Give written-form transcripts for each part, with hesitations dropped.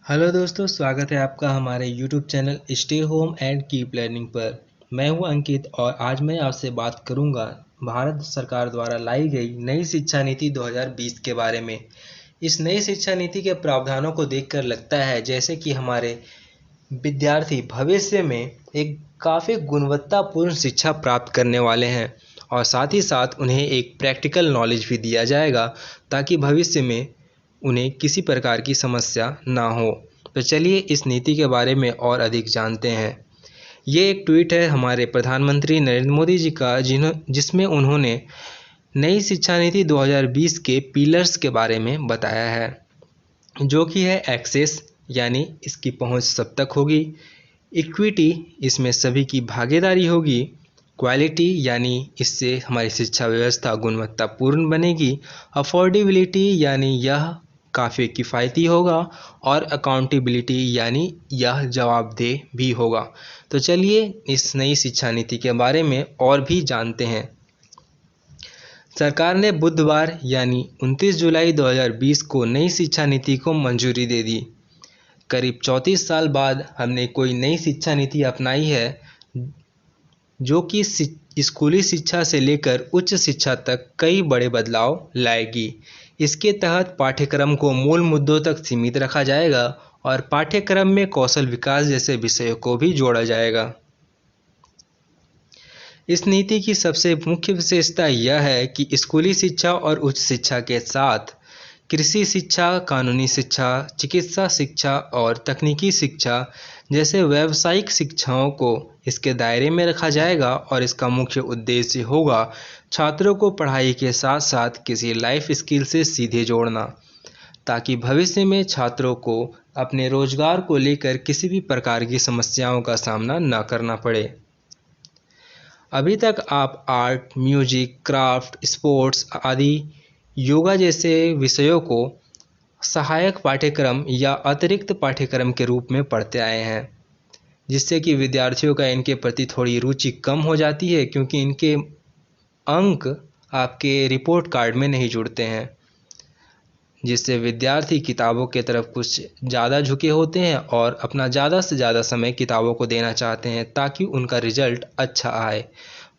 Hello दोस्तों, स्वागत है आपका हमारे YouTube channel stay home and keep learning पर। मैं हूं अंकित और आज मैं आपसे बात करूंगा भारत सरकार द्वारा लाई गई नई शिक्षा नीति 2020 के बारे में। इस नई शिक्षा नीति के प्रावधानों को देखकर लगता है जैसे कि हमारे विद्यार्थी भविष्य में एक काफ़ी गुणवत्तापूर्ण शिक्षा प्राप्त करने वाले हैं और साथ ही साथ उन्हें एक प्रैक्टिकल नॉलेज भी दिया जाएगा ताकि भविष्य में उन्हें किसी प्रकार की समस्या ना हो। तो चलिए इस नीति के बारे में और अधिक जानते हैं। ये एक ट्वीट है हमारे प्रधानमंत्री नरेंद्र मोदी जी का जिसमें उन्होंने नई शिक्षा नीति 2020 के पिलर्स के बारे में बताया है, जो कि है एक्सेस यानी इसकी पहुंच सब तक होगी, इक्विटी इसमें सभी की भागीदारी होगी, क्वालिटी यानी इससे हमारी शिक्षा व्यवस्था गुणवत्तापूर्ण बनेगी, अफोर्डेबिलिटी यानी यह काफ़ी किफ़ायती होगा और अकाउंटेबिलिटी यानी यह जवाबदेह भी होगा। तो चलिए इस नई शिक्षा नीति के बारे में और भी जानते हैं। सरकार ने बुधवार यानी 29 जुलाई 2020 को नई शिक्षा नीति को मंजूरी दे दी। करीब 34 साल बाद हमने कोई नई शिक्षा नीति अपनाई है जो कि स्कूली शिक्षा से लेकर उच्च शिक्षा तक कई बड़े बदलाव लाएगी। इसके तहत पाठ्यक्रम को मूल मुद्दों तक सीमित रखा जाएगा और पाठ्यक्रम में कौशल विकास जैसे विषयों को भी जोड़ा जाएगा। इस नीति की सबसे मुख्य विशेषता यह है कि स्कूली शिक्षा और उच्च शिक्षा के साथ कृषि शिक्षा, कानूनी शिक्षा, चिकित्सा शिक्षा और तकनीकी शिक्षा जैसे व्यावसायिक शिक्षाओं को इसके दायरे में रखा जाएगा और इसका मुख्य उद्देश्य होगा छात्रों को पढ़ाई के साथ साथ किसी लाइफ स्किल से सीधे जोड़ना, ताकि भविष्य में छात्रों को अपने रोजगार को लेकर किसी भी प्रकार की समस्याओं का सामना न करना पड़े। अभी तक आप आर्ट, म्यूजिक, क्राफ्ट, स्पोर्ट्स आदि योगा जैसे विषयों को सहायक पाठ्यक्रम या अतिरिक्त पाठ्यक्रम के रूप में पढ़ते आए हैं, जिससे कि विद्यार्थियों का इनके प्रति थोड़ी रुचि कम हो जाती है क्योंकि इनके अंक आपके रिपोर्ट कार्ड में नहीं जुड़ते हैं, जिससे विद्यार्थी किताबों के तरफ कुछ ज़्यादा झुके होते हैं और अपना ज़्यादा से ज़्यादा समय किताबों को देना चाहते हैं ताकि उनका रिजल्ट अच्छा आए।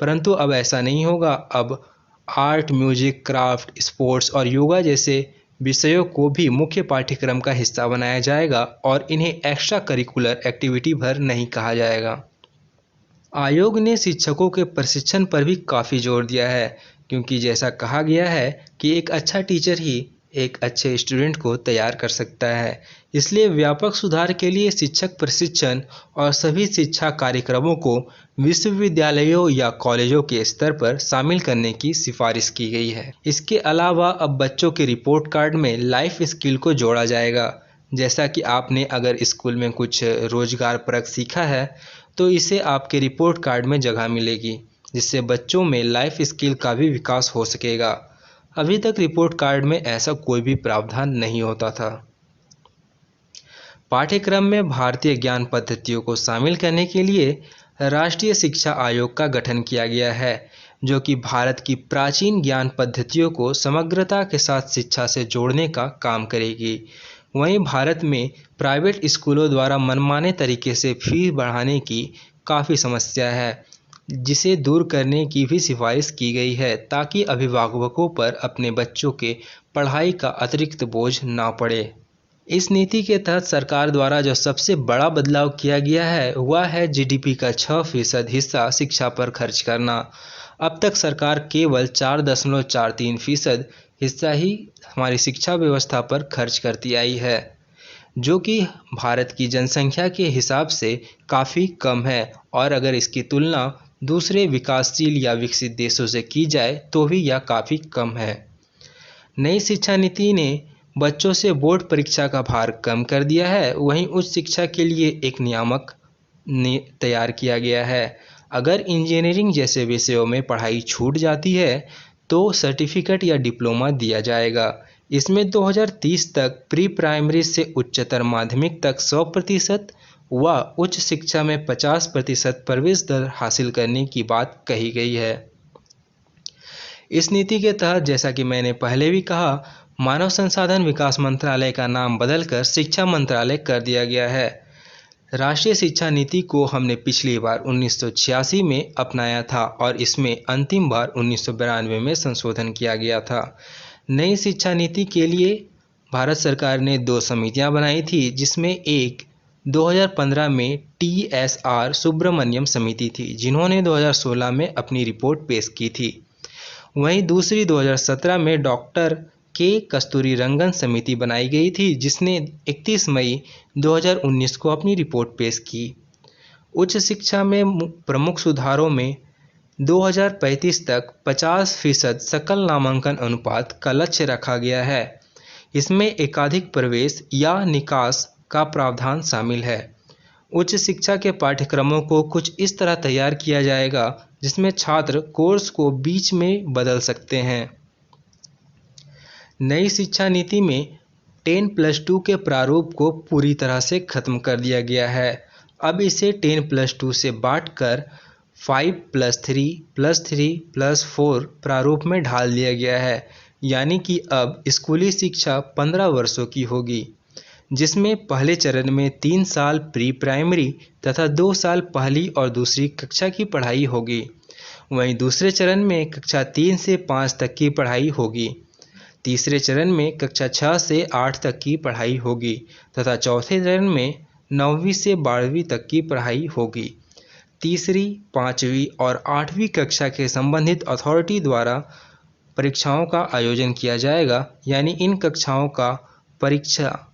परंतु अब ऐसा नहीं होगा। अब आर्ट, म्यूजिक, क्राफ्ट, स्पोर्ट्स और योगा जैसे विषयों को भी मुख्य पाठ्यक्रम का हिस्सा बनाया जाएगा और इन्हें एक्स्ट्रा करिकुलर एक्टिविटी भर नहीं कहा जाएगा। आयोग ने शिक्षकों के प्रशिक्षण पर भी काफ़ी जोर दिया है, क्योंकि जैसा कहा गया है कि एक अच्छा टीचर ही एक अच्छे स्टूडेंट को तैयार कर सकता है। इसलिए व्यापक सुधार के लिए शिक्षक प्रशिक्षण और सभी शिक्षा कार्यक्रमों को विश्वविद्यालयों या कॉलेजों के स्तर पर शामिल करने की सिफारिश की गई है। इसके अलावा अब बच्चों के रिपोर्ट कार्ड में लाइफ स्किल को जोड़ा जाएगा। जैसा कि आपने अगर स्कूल में कुछ रोजगार परक सीखा है तो इसे आपके रिपोर्ट कार्ड में जगह मिलेगी, जिससे बच्चों में लाइफ स्किल का भी विकास हो सकेगा। अभी तक रिपोर्ट कार्ड में ऐसा कोई भी प्रावधान नहीं होता था। पाठ्यक्रम में भारतीय ज्ञान पद्धतियों को शामिल करने के लिए राष्ट्रीय शिक्षा आयोग का गठन किया गया है, जो कि भारत की प्राचीन ज्ञान पद्धतियों को समग्रता के साथ शिक्षा से जोड़ने का काम करेगी। वहीं भारत में प्राइवेट स्कूलों द्वारा मनमाने तरीके से फीस बढ़ाने की काफ़ी समस्या है, जिसे दूर करने की भी सिफारिश की गई है ताकि अभिभावकों पर अपने बच्चों के पढ़ाई का अतिरिक्त बोझ ना पड़े। इस नीति के तहत सरकार द्वारा जो सबसे बड़ा बदलाव किया गया है वह है जीडीपी का 6% हिस्सा शिक्षा पर खर्च करना। अब तक सरकार केवल 4.43% हिस्सा ही हमारी शिक्षा व्यवस्था पर खर्च करती आई है, जो कि भारत की जनसंख्या के हिसाब से काफ़ी कम है और अगर इसकी तुलना दूसरे विकासशील या विकसित देशों से की जाए तो भी यह काफ़ी कम है। नई शिक्षा नीति ने बच्चों से बोर्ड परीक्षा का भार कम कर दिया है। वहीं उच्च शिक्षा के लिए एक नियामक तैयार किया गया है। अगर इंजीनियरिंग जैसे विषयों में पढ़ाई छूट जाती है तो सर्टिफिकेट या डिप्लोमा दिया जाएगा। इसमें 2030 तक प्री प्राइमरी से उच्चतर माध्यमिक तक 100% व उच्च शिक्षा में 50% प्रवेश दर हासिल करने की बात कही गई है। इस नीति के तहत जैसा कि मैंने पहले भी कहा, मानव संसाधन विकास मंत्रालय का नाम बदलकर शिक्षा मंत्रालय कर दिया गया है। राष्ट्रीय शिक्षा नीति को हमने पिछली बार 1986 में अपनाया था और इसमें अंतिम बार 1992 में संशोधन किया गया था। नई शिक्षा नीति के लिए भारत सरकार ने 2 समितियां बनाई थी, जिसमें एक 2015 में TSR सुब्रमण्यम समिति थी, जिन्होंने 2016 में अपनी रिपोर्ट पेश की थी। वहीं दूसरी 2017 में डॉक्टर के कस्तूरीरंगन समिति बनाई गई थी, जिसने 31 मई 2019 को अपनी रिपोर्ट पेश की। उच्च शिक्षा में प्रमुख सुधारों में 2035 तक 50% सकल नामांकन अनुपात का लक्ष्य रखा गया है। इसमें एकाधिक प्रवेश या निकास का प्रावधान शामिल है। उच्च शिक्षा के पाठ्यक्रमों को कुछ इस तरह तैयार किया जाएगा जिसमें छात्र कोर्स को बीच में बदल सकते हैं। नई शिक्षा नीति में 10+2 के प्रारूप को पूरी तरह से खत्म कर दिया गया है। अब इसे 10+2 से बांटकर 5+3+3+4 प्रारूप में ढाल दिया गया है, यानी कि अब स्कूली शिक्षा 15 वर्षों की होगी, जिसमें पहले चरण में 3 साल प्री प्राइमरी तथा 2 साल पहली और दूसरी कक्षा की पढ़ाई होगी। वहीं दूसरे चरण में कक्षा 3 से 5 तक की पढ़ाई होगी। तीसरे चरण में कक्षा 6 से 8 तक की पढ़ाई होगी तथा चौथे चरण में 9वीं से 12वीं तक की पढ़ाई होगी। तीसरी, 5वीं और 8वीं कक्षा के संबंधित अथॉरिटी द्वारा परीक्षाओं का आयोजन किया जाएगा, यानी इन कक्षाओं का परीक्षा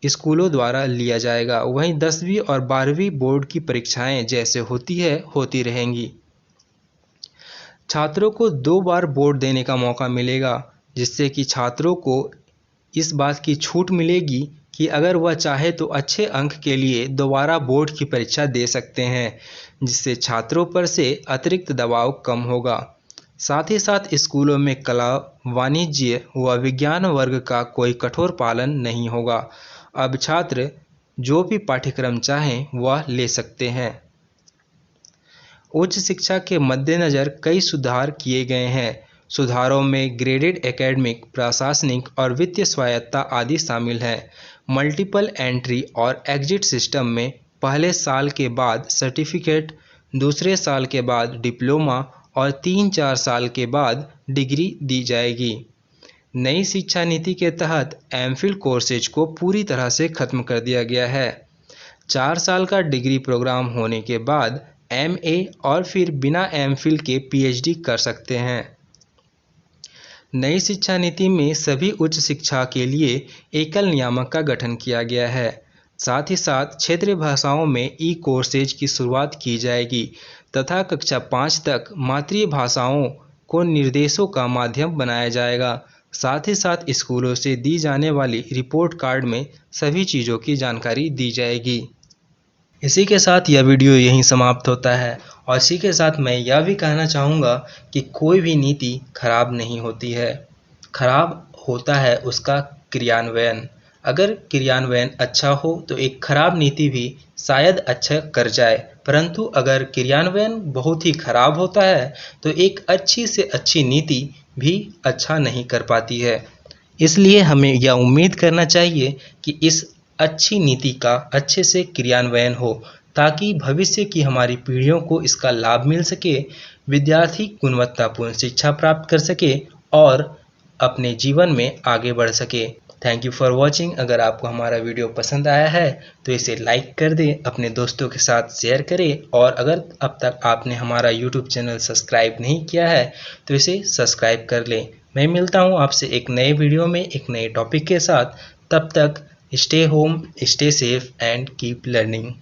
स्कूलों द्वारा लिया जाएगा। वहीं 10वीं और 12वीं बोर्ड की परीक्षाएं जैसे होती रहेंगी। छात्रों को 2 बार बोर्ड देने का मौका मिलेगा, जिससे कि छात्रों को इस बात की छूट मिलेगी कि अगर वह चाहे तो अच्छे अंक के लिए दोबारा बोर्ड की परीक्षा दे सकते हैं, जिससे छात्रों पर से अतिरिक्त दबाव कम होगा। साथ ही साथ स्कूलों में कला, वाणिज्य व विज्ञान वर्ग का कोई कठोर पालन नहीं होगा। अब छात्र जो भी पाठ्यक्रम चाहें वह ले सकते हैं। उच्च शिक्षा के मद्देनज़र कई सुधार किए गए हैं। सुधारों में ग्रेडेड एकेडमिक, प्रशासनिक और वित्तीय स्वायत्तता आदि शामिल हैं। मल्टीपल एंट्री और एग्जिट सिस्टम में पहले साल के बाद सर्टिफिकेट, दूसरे साल के बाद डिप्लोमा और 3-4 साल के बाद डिग्री दी जाएगी। नई शिक्षा नीति के तहत एमफिल कोर्सेज को पूरी तरह से खत्म कर दिया गया है। 4 साल का डिग्री प्रोग्राम होने के बाद MA और फिर बिना एमफिल के PhD कर सकते हैं। नई शिक्षा नीति में सभी उच्च शिक्षा के लिए एकल नियामक का गठन किया गया है। साथ ही साथ क्षेत्रीय भाषाओं में कोर्सेज की शुरुआत की जाएगी तथा कक्षा 5 तक मातृभाषाओं को निर्देशों का माध्यम बनाया जाएगा। साथ ही साथ स्कूलों से दी जाने वाली रिपोर्ट कार्ड में सभी चीज़ों की जानकारी दी जाएगी। इसी के साथ यह वीडियो यहीं समाप्त होता है और इसी के साथ मैं यह भी कहना चाहूँगा कि कोई भी नीति खराब नहीं होती है, खराब होता है उसका क्रियान्वयन। अगर क्रियान्वयन अच्छा हो तो एक खराब नीति भी शायद अच्छा कर जाए, परंतु अगर क्रियान्वयन बहुत ही खराब होता है तो एक अच्छी से अच्छी नीति भी अच्छा नहीं कर पाती है। इसलिए हमें यह उम्मीद करना चाहिए कि इस अच्छी नीति का अच्छे से क्रियान्वयन हो, ताकि भविष्य की हमारी पीढ़ियों को इसका लाभ मिल सके, विद्यार्थी गुणवत्तापूर्ण शिक्षा प्राप्त कर सके और अपने जीवन में आगे बढ़ सके। Thank you for watching. अगर आपको हमारा वीडियो पसंद आया है तो इसे लाइक कर दें, अपने दोस्तों के साथ शेयर करें और अगर अब तक आपने हमारा यूट्यूब चैनल सब्सक्राइब नहीं किया है तो इसे सब्सक्राइब कर लें। मैं मिलता हूँ आपसे एक नए वीडियो में एक नए टॉपिक के साथ। तब तक stay home, stay safe and keep learning.